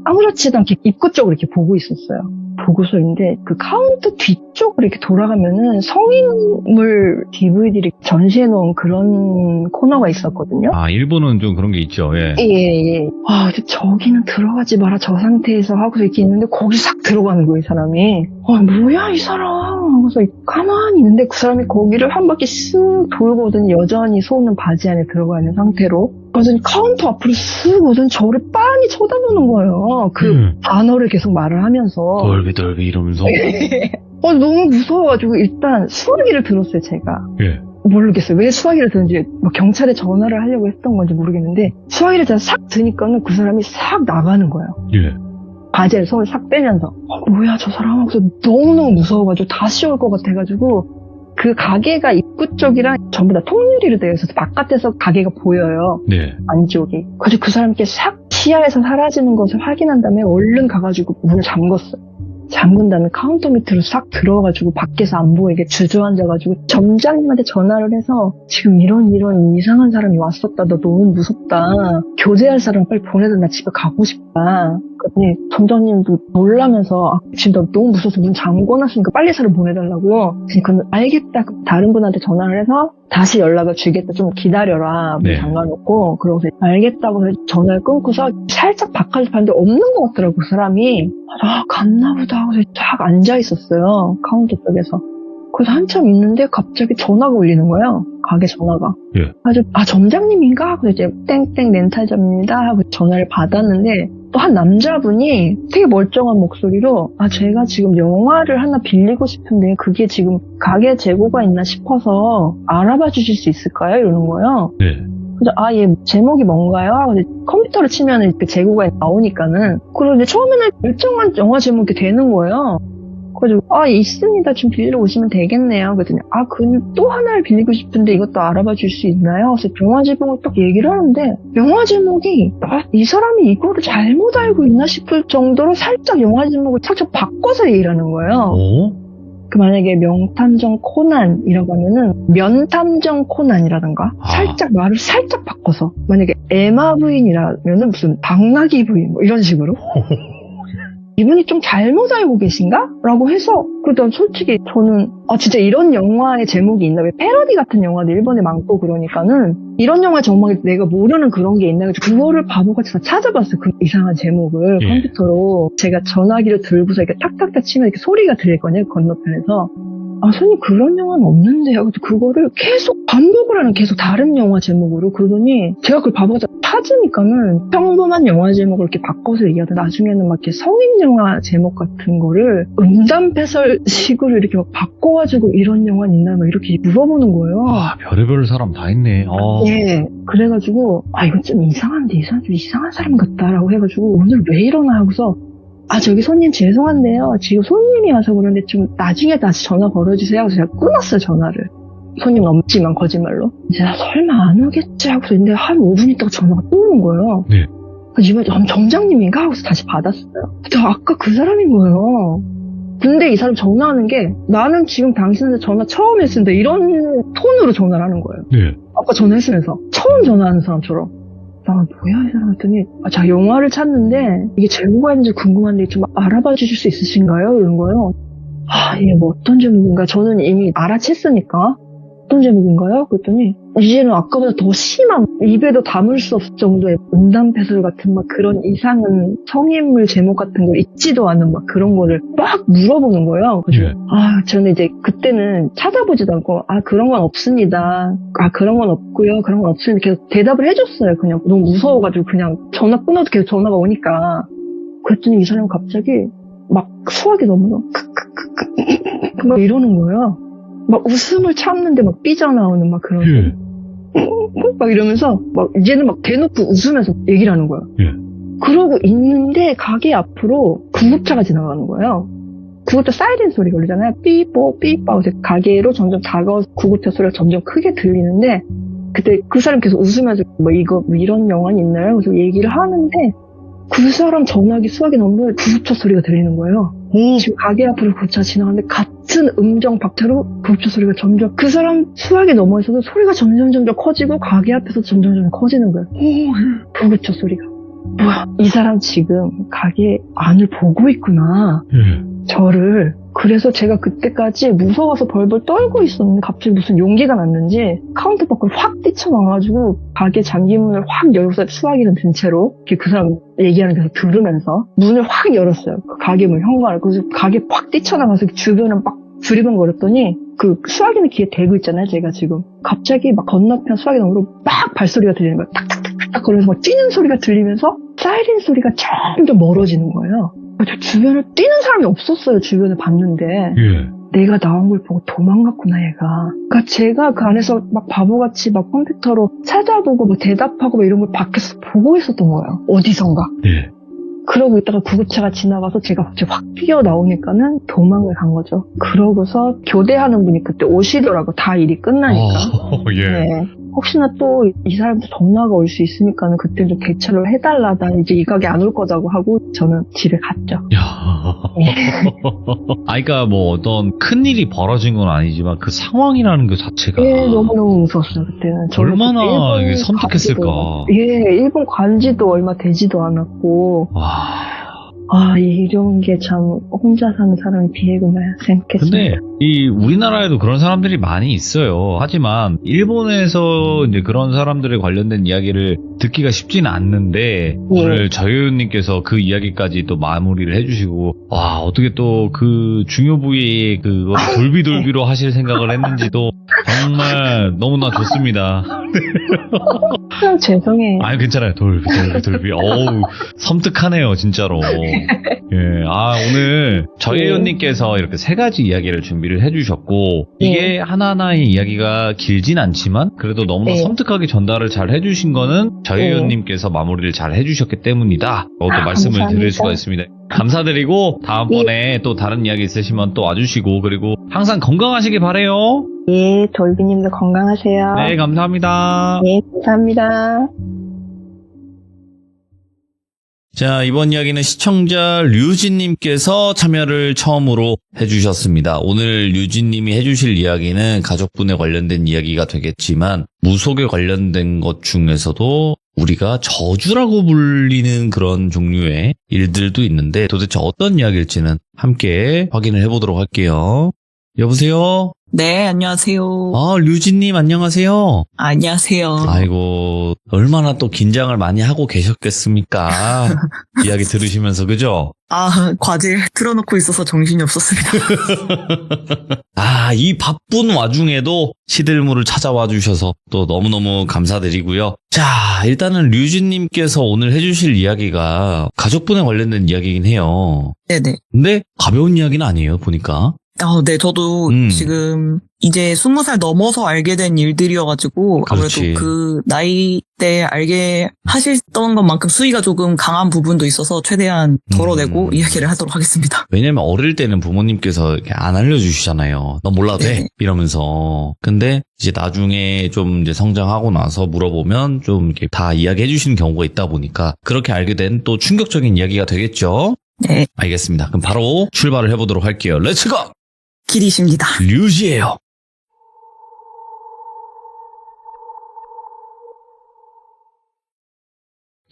아무렇지도 않게 입구 쪽을 이렇게 보고 있었어요. 보고서인데 그 카운터 뒤쪽으로 이렇게 돌아가면은 성인물 DVD를 전시해 놓은 그런 코너가 있었거든요. 아, 일본은 좀 그런 게 있죠. 예. 예. 근데 저기는 들어가지 마라, 저 상태에서 하고서 이렇게 있는데 거기 싹 들어가는 거예요, 이 사람이. 뭐야 이 사람 하고서 가만히 있는데 그 사람이 거기를 한 바퀴 쓱 돌고든 여전히 손은 바지 안에 들어가 있는 상태로 그래서 카운터 앞으로 쓱 오더니 저를 빤히 쳐다보는 거예요. 그 단어를 계속 말을 하면서 돌비 이러면서. 너무 무서워가지고 일단 수화기를 들었어요, 제가. 예. 모르겠어요. 왜 수화기를 드는지, 경찰에 전화를 하려고 했던 건지 모르겠는데, 수화기를 제가 싹 드니까는 그 사람이 싹 나가는 거예요. 예. 바지에 손을 싹 빼면서, 뭐야, 저 사람 하고서 너무너무 무서워가지고 다시 올 것 같아가지고, 그 가게가 입구 쪽이랑 전부 다 통유리로 되어 있어서 바깥에서 가게가 보여요. 네. 안쪽이. 그래서 그 사람께 싹 시야에서 사라지는 것을 확인한 다음에 얼른 가가지고 문을 잠궜어요. 잠근 다음에 카운터 밑으로 싹 들어가가지고 밖에서 안 보이게 주저앉아가지고 점장님한테 전화를 해서 지금 이런 이상한 사람이 왔었다. 너 너무 무섭다. 교제할 사람 빨리 보내든 나 집에 가고 싶다. 그랬더니 점장님도 놀라면서 지금 나 너무 무서워서 문 잠궈놨으니까 빨리 사람 보내달라고. 그러니까 알겠다. 다른 분한테 전화를 해서 다시 연락을 주겠다. 좀 기다려라. 문 네. 잠가놓고. 그러고서 알겠다고 해서 전화를 끊고서 살짝 바깥을 봤는데 없는 것 같더라고, 그 사람이. 갔나 보다 하고서 쫙 앉아있었어요. 카운터 쪽에서. 그래서 한참 있는데 갑자기 전화가 울리는 거예요. 가게 전화가. 예. 그래서 점장님인가? 그래서 이제 땡땡 렌탈점입니다 하고 전화를 받았는데 또 한 남자분이 되게 멀쩡한 목소리로 제가 지금 영화를 하나 빌리고 싶은데 그게 지금 가게 재고가 있나 싶어서 알아봐 주실 수 있을까요? 이러는 거예요. 네. 그래서 얘 제목이 뭔가요? 하고 컴퓨터로 치면 그 재고가 나오니까는. 그리고 처음에는 일정한 영화 제목이 되는 거예요. 그래서 있습니다. 좀 빌리러 오시면 되겠네요. 그랬더니 또 하나를 빌리고 싶은데 이것도 알아봐 줄 수 있나요? 그래서 영화 제목을 딱 얘기를 하는데 영화 제목이 이 사람이 이거를 잘못 알고 있나 싶을 정도로 살짝 영화 제목을 살짝 바꿔서 얘기를 하는 거예요. 그 만약에 명탐정 코난이라고 하면은 면탐정 코난이라든가 살짝 말을 살짝 바꿔서 만약에 에마 부인이라면은 무슨 박나기 부인 뭐 이런 식으로 이분이 좀 잘못 알고 계신가? 라고 해서 그래도 솔직히 저는 진짜 이런 영화의 제목이 있나? 왜 패러디 같은 영화도 일본에 많고 그러니까는 이런 영화 정말 내가 모르는 그런 게 있나? 그거를 바보같이 다 찾아봤어요. 그 이상한 제목을 컴퓨터로 제가 전화기를 들고서 이렇게 탁탁탁 치면 이렇게 소리가 들리거든요. 건너편에서. 손님 그런 영화는 없는데요. 그거를 계속 반복을 하는 계속 다른 영화 제목으로 그러더니 제가 그걸 바보같이 찾으니까는 평범한 영화 제목을 이렇게 바꿔서 얘기하다 나중에는 막 이렇게 성인 영화 제목 같은 거를 음담패설식으로 이렇게 막 바꿔가지고 이런 영화는 있나 막 이렇게 물어보는 거예요. 별의별 사람 다 있네. 예. 그래가지고 이거 좀 이상한데 이 사람 좀 이상한 사람 같다라고 해가지고 오늘 왜 이러나 하고서 저기 손님 죄송한데요. 지금 손님이 와서 그런데 좀 나중에 다시 전화 걸어주세요. 하고서 제가 끊었어요, 전화를. 손님 없지만 거짓말로. 이제 설마 안 오겠지 하고서 근데 한 5분 있다가 전화가 또 오는 거예요. 네. 이번 점장님인가? 하고서 다시 받았어요. 근데 아까 그 사람인 거예요. 근데 이 사람 전화하는 게 나는 지금 당신한테 전화 처음 했는데 이런 톤으로 전화를 하는 거예요. 네. 아까 전화했으면서 처음 전화하는 사람처럼. 뭐야 이 사람 했더니 자 영화를 찾는데 이게 제목이 있는지 궁금한데 좀 알아봐 주실 수 있으신가요? 이런 거예요. 이게 뭐 어떤 제목인가? 저는 이미 알아챘으니까 어떤 제목인가요? 그랬더니 이제는 아까보다 더 심한 입에도 담을 수 없을 정도의 음담패설 같은 막 그런 이상한 성인물 제목 같은 걸 잊지도 않은 막 그런 거를 막 물어보는 거예요. 그래서 저는 이제 그때는 찾아보지도 않고 그런 건 없습니다. 그런 건 없고요. 그런 건 없습니다. 계속 대답을 해줬어요. 그냥 너무 무서워가지고 그냥 전화 끊어도 계속 전화가 오니까. 그랬더니 이 사람은 갑자기 막 수학이 너무 막 이러는 거예요. 막 웃음을 참는데 막 삐져나오는 막 그런. 예. 막 이러면서 막 이제는 막 대놓고 웃으면서 얘기를 하는 거야. 예. 그러고 있는데 가게 앞으로 구급차가 지나가는 거예요. 구급차 사이렌 소리가 울리잖아요. 삐뽀 삐뽀. 이제 가게로 점점 다가와서 구급차 소리가 점점 크게 들리는데 그때 그 사람 계속 웃으면서 뭐 이거 뭐 이런 영화는 있나요? 그래서 얘기를 하는데 그 사람 전화기 수화기 넘는 구급차 소리가 들리는 거예요. 지금 가게 앞으로 구급차 지나가는데 같은 음정 박자로 구급차 소리가 점점 그 사람 수화기 너머에서도 소리가 점점 커지고 가게 앞에서 점점 커지는 거예요. 구급차 소리가. 뭐야, 이 사람 지금 가게 안을 보고 있구나. 저를. 그래서 제가 그때까지 무서워서 벌벌 떨고 있었는데 갑자기 무슨 용기가 났는지 카운터 밖으로 확 뛰쳐나와가지고 가게 잠기문을 확 열고서 수화기는 든 채로 그 사람 얘기하는 데서 들으면서 문을 확 열었어요. 그 가게 문 현관을. 그래서 가게 확 뛰쳐나가서 주변을 막 두리번거렸더니 그 수화기는 귀에 대고 있잖아요. 제가 지금 갑자기 막 건너편 수화기 너머로 막 발소리가 들리는 거예요. 탁탁탁탁 거리면서 막 뛰는 소리가 들리면서 사이렌 소리가 점점 멀어지는 거예요. 저 주변에 뛰는 사람이 없었어요. 주변에 봤는데. 예. 내가 나온 걸 보고 도망갔구나, 얘가. 그러니까 제가 그 안에서 막 바보같이 막 컴퓨터로 찾아보고 뭐 대답하고 뭐 이런 걸 밖에서 보고 있었던 거예요. 어디선가. 예. 그러고 있다가 구급차가 지나가서 제가 갑자기 확 뛰어나오니까는 도망을 간 거죠. 그러고서 교대하는 분이 그때 오시더라고. 다 일이 끝나니까. 예. 네. 혹시나 또 이 사람한테 전화가 올 수 있으니까는 그때 좀 대처를 해달라다. 이제 이 가게 안 올 거다고 하고 저는 집에 갔죠. 야. 그러니까 뭐 어떤 큰 일이 벌어진 건 아니지만 그 상황이라는 것 자체가 예, 너무너무 무서웠어요, 그때는. 얼마나 그때 이게 섬뜩했을까. 일본 간지도 얼마 되지도 않았고. 와. 아, 이런 게 참 혼자 사는 사람의 비애구나 생각했습니다. 근데 이 우리나라에도 그런 사람들이 많이 있어요. 하지만 일본에서 이제 그런 사람들에 관련된 이야기를 듣기가 쉽지는 않는데 오늘 저효윤님께서 그 이야기까지 또 마무리를 해주시고 와 어떻게 또 그 중요 부위에 그거 돌비돌비로 하실 생각을 했는지도 정말 너무나 좋습니다. 죄송해요. 아니 괜찮아요. 돌비. 어우 섬뜩하네요 진짜로. 예, 오늘 저혜연님께서 이렇게 세 가지 이야기를 준비를 해주셨고 이게 하나하나의 이야기가 길진 않지만 그래도 너무나 섬뜩하게 전달을 잘 해주신 거는 저혜연님께서 마무리를 잘 해주셨기 때문이다. 또 말씀을 감사합니다. 드릴 수가 있습니다. 감사드리고 다음번에 또 다른 이야기 있으시면 또 와주시고 그리고 항상 건강하시길 바래요. 예, 돌비님도 건강하세요. 네, 감사합니다. 네, 감사합니다. 자, 이번 이야기는 시청자 류진님께서 참여를 처음으로 해주셨습니다. 오늘 류진님이 해주실 이야기는 가족분에 관련된 이야기가 되겠지만 무속에 관련된 것 중에서도 우리가 저주라고 불리는 그런 종류의 일들도 있는데 도대체 어떤 이야기일지는 함께 확인을 해보도록 할게요. 여보세요? 네, 안녕하세요. 류진님 안녕하세요. 안녕하세요. 아이고, 얼마나 또 긴장을 많이 하고 계셨겠습니까? 이야기 들으시면서, 그죠? 과제 틀어놓고 있어서 정신이 없었습니다. 이 바쁜 와중에도 시들물을 찾아와 주셔서 또 너무너무 감사드리고요. 자, 일단은 류진님께서 오늘 해주실 이야기가 가족분에 관련된 이야기긴 해요. 네네. 근데 가벼운 이야기는 아니에요, 보니까. 네, 저도 지금 이제 20살 넘어서 알게 된 일들이어가지고 그렇지. 아무래도 그 나이 때 알게 하셨던 것만큼 수위가 조금 강한 부분도 있어서 최대한 덜어내고 이야기를 하도록 하겠습니다. 왜냐면 어릴 때는 부모님께서 이렇게 안 알려주시잖아요. 너 몰라도 돼? 네네. 이러면서. 근데 이제 나중에 좀 이제 성장하고 나서 물어보면 좀 이렇게 다 이야기해 주시는 경우가 있다 보니까 그렇게 알게 된 또 충격적인 이야기가 되겠죠? 네. 알겠습니다. 그럼 바로 출발을 해보도록 할게요. 렛츠고! 길이십니다. 류지예요.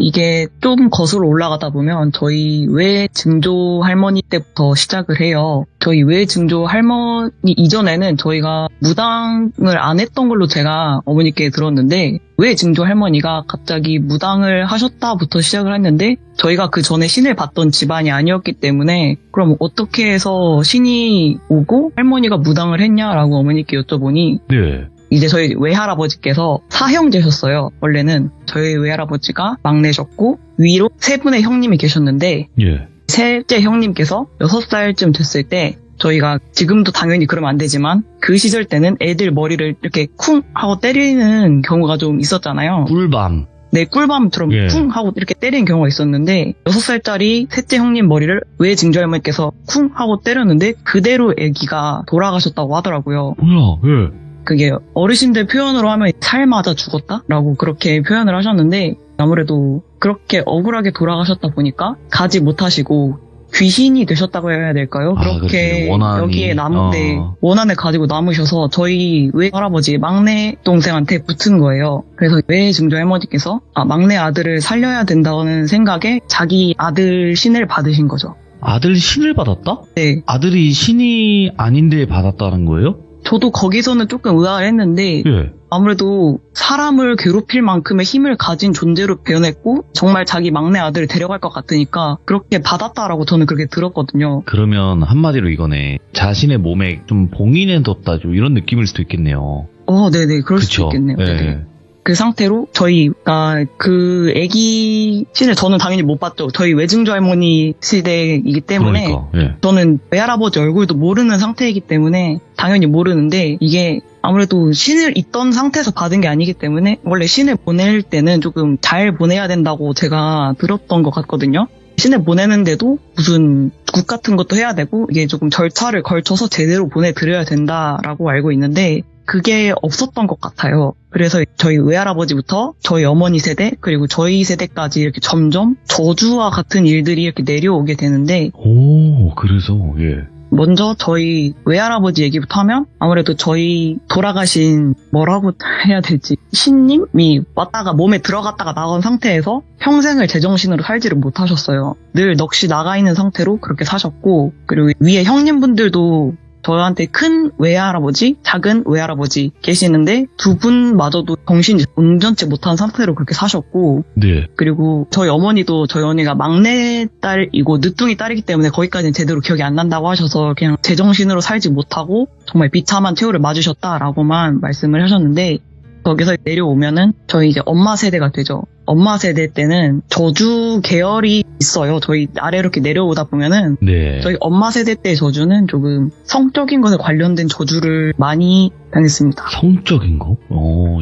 이게 좀 거슬러 올라가다 보면 저희 외 증조 할머니 때부터 시작을 해요. 저희 외 증조 할머니 이전에는 저희가 무당을 안 했던 걸로 제가 어머니께 들었는데 외 증조 할머니가 갑자기 무당을 하셨다부터 시작을 했는데 저희가 그 전에 신을 봤던 집안이 아니었기 때문에 그럼 어떻게 해서 신이 오고 할머니가 무당을 했냐라고 어머니께 여쭤보니 네. 이제 저희 외할아버지께서 사형제셨어요. 원래는 저희 외할아버지가 막내셨고 위로 세 분의 형님이 계셨는데 예. 셋째 형님께서 6살쯤 됐을 때 저희가 지금도 당연히 그러면 안 되지만 그 시절 때는 애들 머리를 이렇게 쿵 하고 때리는 경우가 좀 있었잖아요. 꿀밤. 네, 꿀밤처럼 예. 쿵 하고 이렇게 때리는 경우가 있었는데 6살짜리 셋째 형님 머리를 외증조 할머니께서 쿵 하고 때렸는데 그대로 애기가 돌아가셨다고 하더라고요. 뭐야, 예. 그게 어르신들 표현으로 하면 살 맞아 죽었다라고 그렇게 표현을 하셨는데 아무래도 그렇게 억울하게 돌아가셨다 보니까 가지 못하시고 귀신이 되셨다고 해야 될까요? 아, 그렇게 그렇죠. 원한이, 여기에 네, 원한을 가지고 남으셔서 저희 외할아버지 막내 동생한테 붙은 거예요. 그래서 외증조 할머니께서 막내 아들을 살려야 된다는 생각에 자기 아들 신을 받으신 거죠. 아들 신을 받았다? 네. 아들이 신이 아닌데 받았다는 거예요? 저도 거기서는 조금 의아를 했는데 예. 아무래도 사람을 괴롭힐 만큼의 힘을 가진 존재로 변했고 정말 자기 막내 아들을 데려갈 것 같으니까 그렇게 받았다라고 저는 그렇게 들었거든요. 그러면 한마디로 이거네. 자신의 몸에 좀 봉인해 뒀다, 좀 이런 느낌일 수도 있겠네요. 네네. 그럴 수도 있겠네요. 예. 네네. 그 상태로 저희가 그 애기 신을 저는 당연히 못 봤죠. 저희 외증조 할머니 시대이기 때문에 그러니까, 예. 저는 외할아버지 얼굴도 모르는 상태이기 때문에 당연히 모르는데 이게 아무래도 신을 있던 상태에서 받은 게 아니기 때문에 원래 신을 보낼 때는 조금 잘 보내야 된다고 제가 들었던 것 같거든요. 신을 보내는데도 무슨 국 같은 것도 해야 되고 이게 조금 절차를 걸쳐서 제대로 보내드려야 된다라고 알고 있는데 그게 없었던 것 같아요. 그래서 저희 외할아버지부터 저희 어머니 세대 그리고 저희 세대까지 이렇게 점점 저주와 같은 일들이 이렇게 내려오게 되는데 오, 그래서, 예. 먼저 저희 외할아버지 얘기부터 하면 아무래도 저희 돌아가신 뭐라고 해야 될지 신님이 왔다가 몸에 들어갔다가 나온 상태에서 평생을 제정신으로 살지를 못하셨어요. 늘 넋이 나가 있는 상태로 그렇게 사셨고 그리고 위에 형님분들도 저한테 큰 외할아버지, 작은 외할아버지 계시는데 두 분마저도 정신이 온전치 못한 상태로 그렇게 사셨고 네. 그리고 저희 어머니도 저희 언니가 막내딸이고 늦둥이 딸이기 때문에 거기까지는 제대로 기억이 안 난다고 하셔서 그냥 제정신으로 살지 못하고 정말 비참한 최후를 맞으셨다라고만 말씀을 하셨는데 거기서 내려오면은 저희 이제 엄마 세대가 되죠. 엄마 세대 때는 저주 계열이 있어요. 저희 아래로 이렇게 내려오다 보면은 네. 저희 엄마 세대 때 저주는 조금 성적인 것에 관련된 저주를 많이 당했습니다. 성적인 거?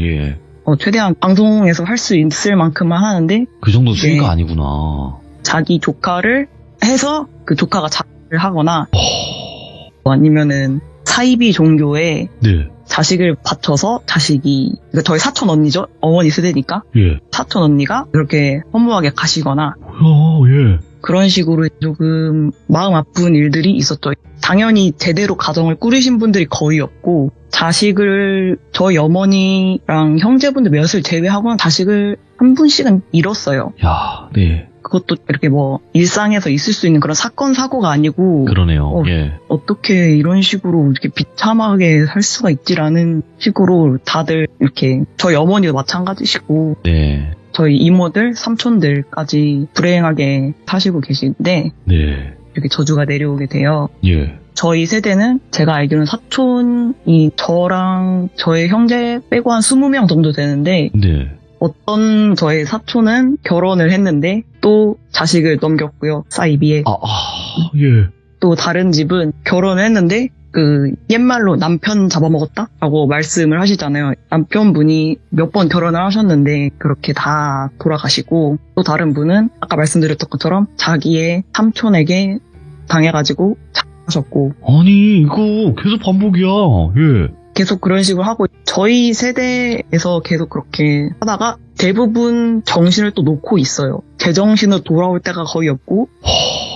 예. 최대한 방송에서 할 수 있을 만큼만 하는데 그 정도 수위가 네. 아니구나. 자기 조카를 해서 그 조카가 자살을 하거나 아니면은 사이비 종교에 네. 자식을 바쳐서 자식이 그러니까 저희 사촌 언니죠. 어머니 세대니까 예. 사촌 언니가 그렇게 허무하게 가시거나 예. 그런 식으로 조금 마음 아픈 일들이 있었죠. 당연히 제대로 가정을 꾸리신 분들이 거의 없고 자식을 저희 어머니랑 형제분들 몇을 제외하고는 자식을 한 분씩은 잃었어요. 야, 네. 그것도 이렇게 뭐 일상에서 있을 수 있는 그런 사건 사고가 아니고 그러네요. 예. 어떻게 이런 식으로 이렇게 비참하게 살 수가 있지라는 식으로 다들 이렇게 저희 어머니도 마찬가지시고 네. 저희 이모들, 삼촌들까지 불행하게 사시고 계신데 네. 이렇게 저주가 내려오게 돼요. 예. 저희 세대는 제가 알기로는 사촌이 저랑 저의 형제 빼고 한 20명 정도 되는데 네. 어떤 저의 사촌은 결혼을 했는데 또 자식을 넘겼고요. 사이비에. 예. 또 다른 집은 결혼을 했는데 그 옛말로 남편 잡아먹었다라고 말씀을 하시잖아요. 남편분이 몇 번 결혼을 하셨는데 그렇게 다 돌아가시고 또 다른 분은 아까 말씀드렸던 것처럼 자기의 삼촌에게 당해가지고 자살하셨고 아니, 이거 계속 반복이야. 예. 계속 그런 식으로 하고 저희 세대에서 계속 그렇게 하다가 대부분 정신을 또 놓고 있어요. 제정신으로 돌아올 때가 거의 없고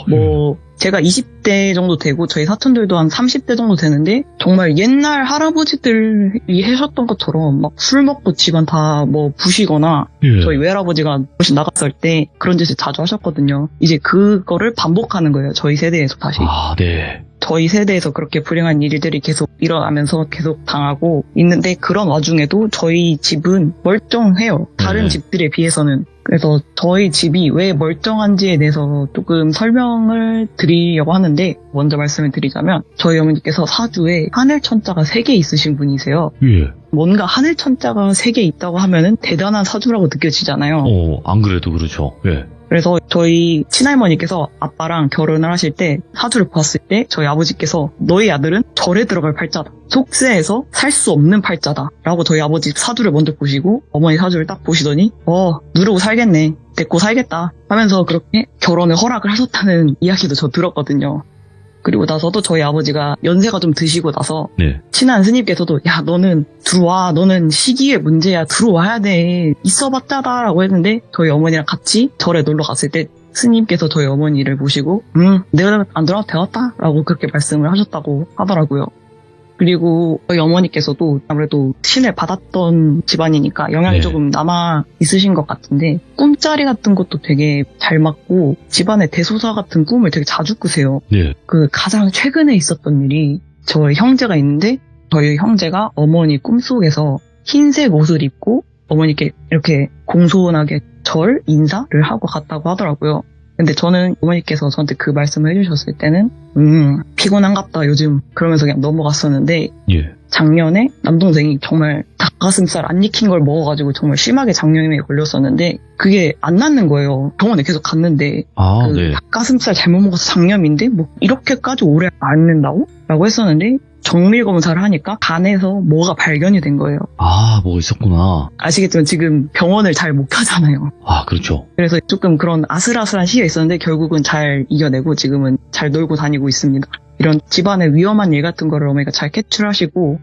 뭐 제가 20대 정도 되고 저희 사촌들도 한 30대 정도 되는데 정말 옛날 할아버지들이 하셨던 것처럼 막 술 먹고 집안 다 뭐 부시거나 예. 저희 외할아버지가 혹시 나갔을 때 그런 짓을 자주 하셨거든요. 이제 그거를 반복하는 거예요. 저희 세대에서 다시. 네. 저희 세대에서 그렇게 불행한 일들이 계속 일어나면서 계속 당하고 있는데 그런 와중에도 저희 집은 멀쩡해요. 다른 네. 집들에 비해서는. 그래서 저희 집이 왜 멀쩡한지에 대해서 조금 설명을 드리려고 하는데 먼저 말씀을 드리자면 저희 어머니께서 사주에 하늘천자가 3개 있으신 분이세요. 예. 뭔가 하늘천자가 3개 있다고 하면은 대단한 사주라고 느껴지잖아요. 안 그래도 그렇죠. 예. 그래서 저희 친할머니께서 아빠랑 결혼을 하실 때 사주를 봤을 때 저희 아버지께서 너희 아들은 절에 들어갈 팔자다. 속세에서 살 수 없는 팔자다. 라고 저희 아버지 사주를 먼저 보시고 어머니 사주를 딱 보시더니 누르고 살겠네. 데리고 살겠다. 하면서 그렇게 결혼을 허락을 하셨다는 이야기도 저 들었거든요. 그리고 나서도 저희 아버지가 연세가 좀 드시고 나서 네. 친한 스님께서도 야 너는 들어와. 너는 시기의 문제야. 들어와야 돼. 있어봤자다 라고 했는데 저희 어머니랑 같이 절에 놀러 갔을 때 스님께서 저희 어머니를 보시고 내가 안 들어와도 되었다 라고 그렇게 말씀을 하셨다고 하더라고요. 그리고 저희 어머니께서도 아무래도 신을 받았던 집안이니까 영향이 네. 조금 남아 있으신 것 같은데 꿈자리 같은 것도 되게 잘 맞고 집안의 대소사 같은 꿈을 되게 자주 꾸세요. 네. 그 가장 최근에 있었던 일이 저희 형제가 있는데 저희 형제가 어머니 꿈속에서 흰색 옷을 입고 어머니께 이렇게 공손하게 절 인사를 하고 갔다고 하더라고요. 근데 저는 어머니께서 저한테 그 말씀을 해주셨을 때는 피곤한갑다 요즘 그러면서 그냥 넘어갔었는데 예. 작년에 남동생이 정말 닭가슴살 안 익힌 걸 먹어가지고 정말 심하게 장염에 걸렸었는데 그게 안 낫는 거예요. 병원에 계속 갔는데 네. 닭가슴살 잘못 먹어서 장염인데 뭐 이렇게까지 오래 앓는다고? 라고 했었는데 정밀 검사를 하니까 간에서 뭐가 발견이 된 거예요. 뭐가 있었구나. 아시겠지만 지금 병원을 잘 못 가잖아요. 그렇죠. 그래서 조금 그런 아슬아슬한 시기가 있었는데 결국은 잘 이겨내고 지금은 잘 놀고 다니고 있습니다. 이런 집안의 위험한 일 같은 거를 어머니가 잘 캐치하시고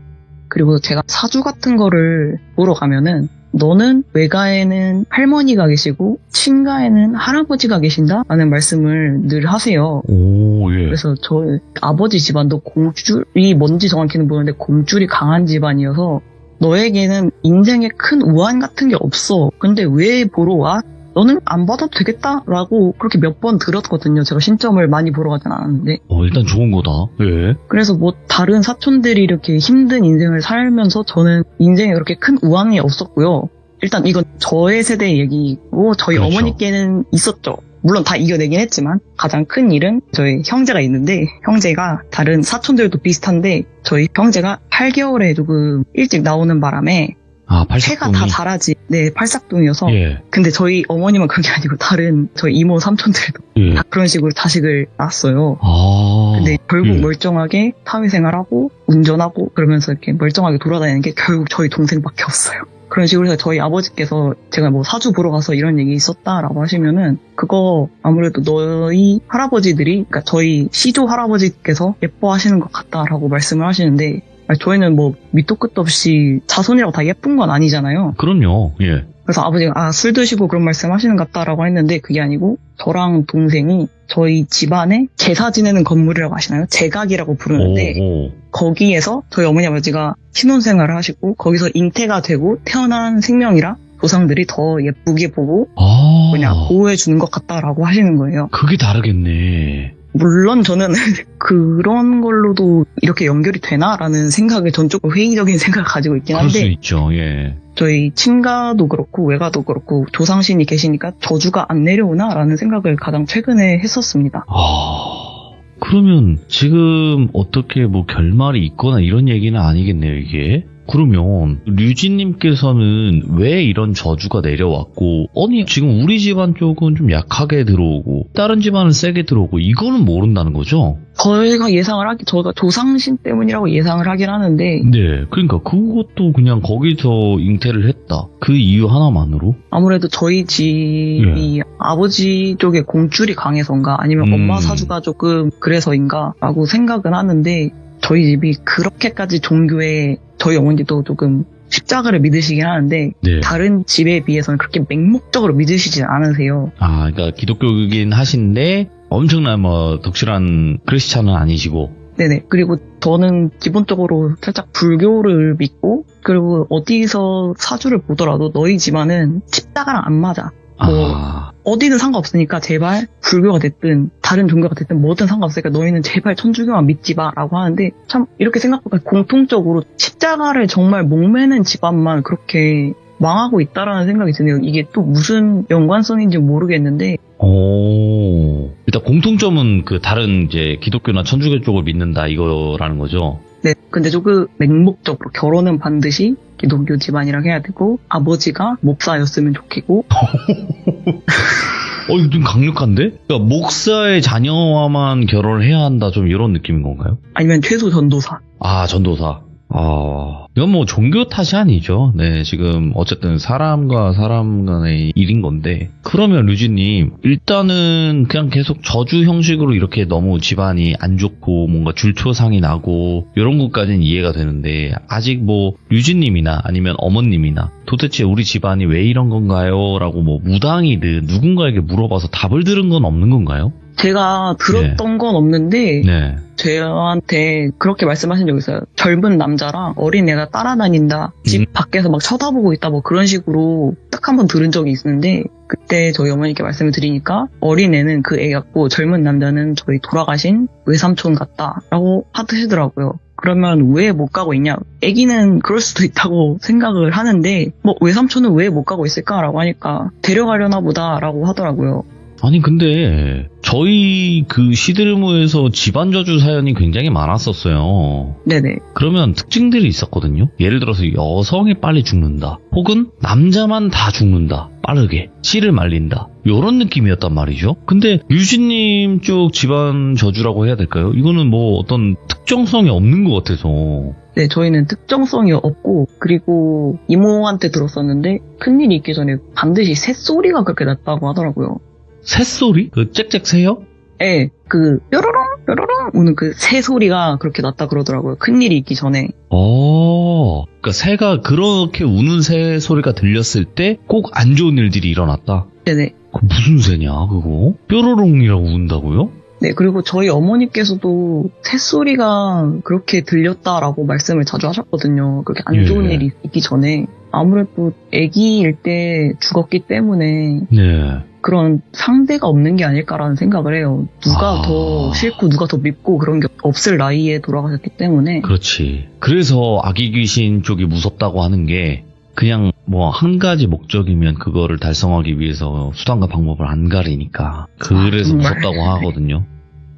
그리고 제가 사주 같은 거를 보러 가면은 너는 외가에는 할머니가 계시고 친가에는 할아버지가 계신다? 라는 말씀을 늘 하세요. 오, 예. 그래서 저희 아버지 집안도 공줄이 뭔지 정확히는 모르는데 공줄이 강한 집안이어서 너에게는 인생에 큰 우환 같은 게 없어. 근데 왜 보러 와? 너는 안 받아도 되겠다라고 그렇게 몇 번 들었거든요. 제가 신점을 많이 보러 가진 않았는데. 일단 좋은 거다. 예. 그래서 뭐 다른 사촌들이 이렇게 힘든 인생을 살면서 저는 인생에 그렇게 큰 우환이 없었고요. 일단 이건 저의 세대의 얘기고 저희 그렇죠. 어머니께는 있었죠. 물론 다 이겨내긴 했지만 가장 큰 일은 저희 형제가 있는데 형제가 다른 사촌들도 비슷한데 저희 형제가 8개월에 조금 일찍 나오는 바람에 해가 다 자라지. 네, 팔싹둥이어서. 예. 근데 저희 어머님은 그게 아니고 다른 저희 이모 삼촌들도 예. 다 그런 식으로 자식을 낳았어요. 근데 근데 결국 예. 멀쩡하게 사회생활하고 운전하고 그러면서 이렇게 멀쩡하게 돌아다니는 게 결국 저희 동생밖에 없어요. 그런 식으로 해서 저희 아버지께서 제가 뭐 사주 보러 가서 이런 얘기 있었다라고 하시면은 그거 아무래도 너희 할아버지들이 그러니까 저희 시조 할아버지께서 예뻐하시는 것 같다라고 말씀을 하시는데 저희는 뭐 밑도 끝도 없이 자손이라고 다 예쁜 건 아니잖아요. 그럼요. 예. 그래서 아버지가 술 드시고 그런 말씀 하시는 것 같다라고 했는데 그게 아니고 저랑 동생이 저희 집안에 제사 지내는 건물이라고 하시나요? 제각이라고 부르는데 거기에서 저희 어머니 아버지가 신혼생활을 하시고 거기서 잉태가 되고 태어난 생명이라 조상들이 더 예쁘게 보고 그냥 보호해 주는 것 같다라고 하시는 거예요. 그게 다르겠네. 물론 저는 그런 걸로도 이렇게 연결이 되나라는 생각을 전 조금 회의적인 생각을 가지고 있긴 그럴 수 한데 있죠. 예. 저희 친가도 그렇고 외가도 그렇고 조상신이 계시니까 저주가 안 내려오나라는 생각을 가장 최근에 했었습니다. 그러면 지금 어떻게 뭐 결말이 있거나 이런 얘기는 아니겠네요, 이게. 그러면 류진님께서는 왜 이런 저주가 내려왔고 아니 지금 우리 집안 쪽은 좀 약하게 들어오고 다른 집안은 세게 들어오고 이거는 모른다는 거죠? 저희가 저희가 조상신 때문이라고 예상을 하긴 하는데 네, 그러니까 그것도 그냥 거기서 잉태를 했다. 그 이유 하나만으로? 아무래도 저희 집이 아버지 쪽에 공줄이 강해서인가 아니면 엄마 사주가 조금 그래서인가 라고 생각은 하는데 저희 집이 그렇게까지 종교에 저희 어머니도 조금 십자가를 믿으시긴 하는데 네. 다른 집에 비해서는 그렇게 맹목적으로 믿으시진 않으세요. 그러니까 기독교이긴 하신데 엄청난 뭐 덕실한 크리스찬은 아니시고. 네네. 그리고 저는 기본적으로 살짝 불교를 믿고 그리고 어디서 사주를 보더라도 너희 집안은 십자가랑 안 맞아. 어디든 상관없으니까 제발 불교가 됐든 다른 종교가 됐든 뭐든 상관없으니까 너희는 제발 천주교만 믿지 마라고 하는데 참 이렇게 생각보다 공통적으로 십자가를 정말 목매는 집안만 그렇게 망하고 있다라는 생각이 드네요. 이게 또 무슨 연관성인지 모르겠는데 일단 공통점은 그 다른 이제 기독교나 천주교 쪽을 믿는다 이거라는 거죠. 네, 근데 조금 맹목적으로 결혼은 반드시 기독교 집안이랑 해야 되고 아버지가 목사였으면 좋겠고 이거 좀 강력한데? 그러니까 목사의 자녀와만 결혼을 해야 한다, 좀 이런 느낌인 건가요? 아니면 최소 전도사. 아, 전도사. 이건 뭐 종교 탓이 아니죠. 네, 지금 어쨌든 사람과 사람 간의 일인 건데. 그러면 류진님, 일단은 그냥 계속 저주 형식으로 이렇게 너무 집안이 안 좋고 뭔가 줄초상이 나고 이런 것까지는 이해가 되는데, 아직 뭐 류진님이나 아니면 어머님이나 도대체 우리 집안이 왜 이런 건가요? 라고 뭐 무당이든 누군가에게 물어봐서 답을 들은 건 없는 건가요? 제가 들었던 건 없는데 네. 저한테 그렇게 말씀하신 적 있어요. 젊은 남자랑 어린 애가 따라다닌다. 집 밖에서 막 쳐다보고 있다. 뭐 그런 식으로 딱 한 번 들은 적이 있는데, 그때 저희 어머니께 말씀을 드리니까 어린 애는 그 애 같고 젊은 남자는 저희 돌아가신 외삼촌 같다라고 하시더라고요. 그러면 왜 못 가고 있냐? 애기는 그럴 수도 있다고 생각을 하는데 뭐 외삼촌은 왜 못 가고 있을까라고 하니까 데려가려나 보다라고 하더라고요. 아니 근데 저희 그 시드르모에서 집안 저주 사연이 굉장히 많았었어요. 네네. 그러면 특징들이 있었거든요. 예를 들어서 여성이 빨리 죽는다, 혹은 남자만 다 죽는다, 빠르게 씨를 말린다, 요런 느낌이었단 말이죠. 근데 류진님 쪽 집안 저주라고 해야 될까요? 이거는 뭐 어떤 특정성이 없는 것 같아서. 네, 저희는 특정성이 없고, 그리고 이모한테 들었었는데 큰일이 있기 전에 반드시 새소리가 그렇게 났다고 하더라고요. 새소리? 그 짹짹 새요? 네, 그 뾰로롱 뾰로롱 우는 그 새 소리가 그렇게 났다 그러더라고요. 큰일이 있기 전에. 그러니까 새가 그렇게 우는 새 소리가 들렸을 때 꼭 안 좋은 일들이 일어났다. 네네. 그 무슨 새냐 그거? 뾰로롱이라고 운다고요? 네, 그리고 저희 어머니께서도 새소리가 그렇게 들렸다라고 말씀을 자주 하셨거든요. 그렇게 안 좋은 일이 있기 전에. 아무래도 아기일 때 죽었기 때문에 네. 그런 상대가 없는 게 아닐까라는 생각을 해요. 누가 더 싫고 누가 더 밉고 그런 게 없을 나이에 돌아가셨기 때문에. 그렇지. 그래서 아기 귀신 쪽이 무섭다고 하는 게 그냥 뭐 한 가지 목적이면 그거를 달성하기 위해서 수단과 방법을 안 가리니까 그래서 무섭다고 하거든요.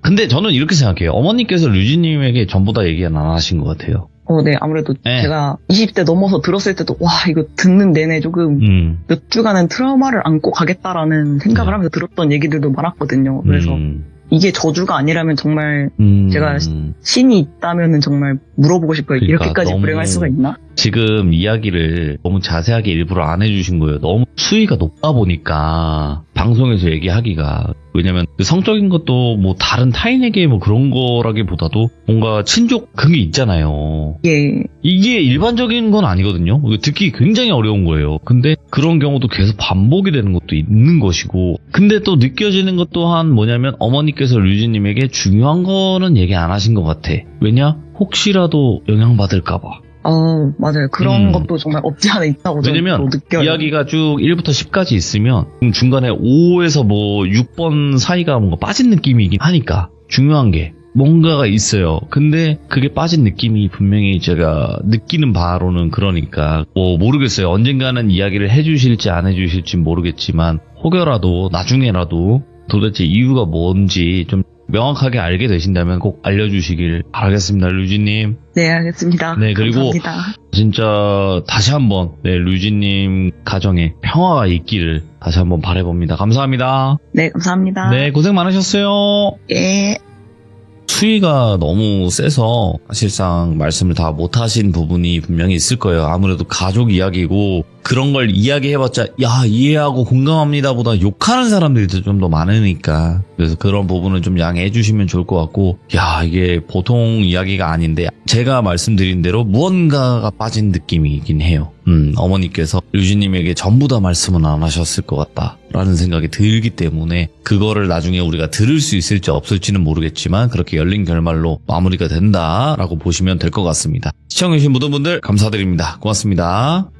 근데 저는 이렇게 생각해요. 어머니께서 류진님에게 전부 다 얘기 안 하신 것 같아요. 네, 아무래도 네. 제가 20대 넘어서 들었을 때도 와, 이거 듣는 내내 조금 몇 주간은 트라우마를 안고 가겠다라는 생각을 하면서 들었던 얘기들도 많았거든요. 그래서 이게 저주가 아니라면 정말 제가 신이 있다면은 정말 물어보고 싶어요. 그러니까 이렇게까지 불행할 수가 있나? 지금 이야기를 너무 자세하게 일부러 안 해주신 거예요. 너무 수위가 높다 보니까 방송에서 얘기하기가. 왜냐면 그 성적인 것도 뭐 다른 타인에게 뭐 그런 거라기보다도 뭔가 친족 그게 있잖아요. 예. 이게 일반적인 건 아니거든요. 듣기 굉장히 어려운 거예요. 근데 그런 경우도 계속 반복이 되는 것도 있는 것이고, 근데 또 느껴지는 것 또한 뭐냐면 어머니께서 류진님에게 중요한 거는 얘기 안 하신 것 같아. 왜냐? 혹시라도 영향받을까봐. 맞아요. 그런 것도 정말 없지 않아 있다고 왜냐면 느껴요. 이야기가 쭉 1부터 10까지 있으면 중간에 5에서 뭐 6번 사이가 뭔가 빠진 느낌이긴 하니까 중요한 게 뭔가가 있어요. 근데 그게 빠진 느낌이 분명히 제가 느끼는 바로는 그러니까 뭐 모르겠어요. 언젠가는 이야기를 해주실지 안 해주실지 모르겠지만 혹여라도 나중에라도 도대체 이유가 뭔지 좀 명확하게 알게 되신다면 꼭 알려주시길 바라겠습니다. 류진님. 네, 알겠습니다. 네, 그리고 감사합니다. 진짜 다시 한번 류진님 가정에 평화가 있기를 다시 한번 바라봅니다. 감사합니다. 네, 감사합니다. 네, 고생 많으셨어요. 예. 수위가 너무 세서 사실상 말씀을 다 못하신 부분이 분명히 있을 거예요. 아무래도 가족 이야기고 그런 걸 이야기해봤자 야 이해하고 공감합니다 보다 욕하는 사람들이 좀 더 많으니까, 그래서 그런 부분은 좀 양해해 주시면 좋을 것 같고, 야 이게 보통 이야기가 아닌데 제가 말씀드린 대로 무언가가 빠진 느낌이긴 해요. 어머니께서 류진님에게 전부 다 말씀은 안 하셨을 것 같다 라는 생각이 들기 때문에 그거를 나중에 우리가 들을 수 있을지 없을지는 모르겠지만 그렇게 열린 결말로 마무리가 된다라고 보시면 될 것 같습니다. 시청해주신 모든 분들 감사드립니다. 고맙습니다.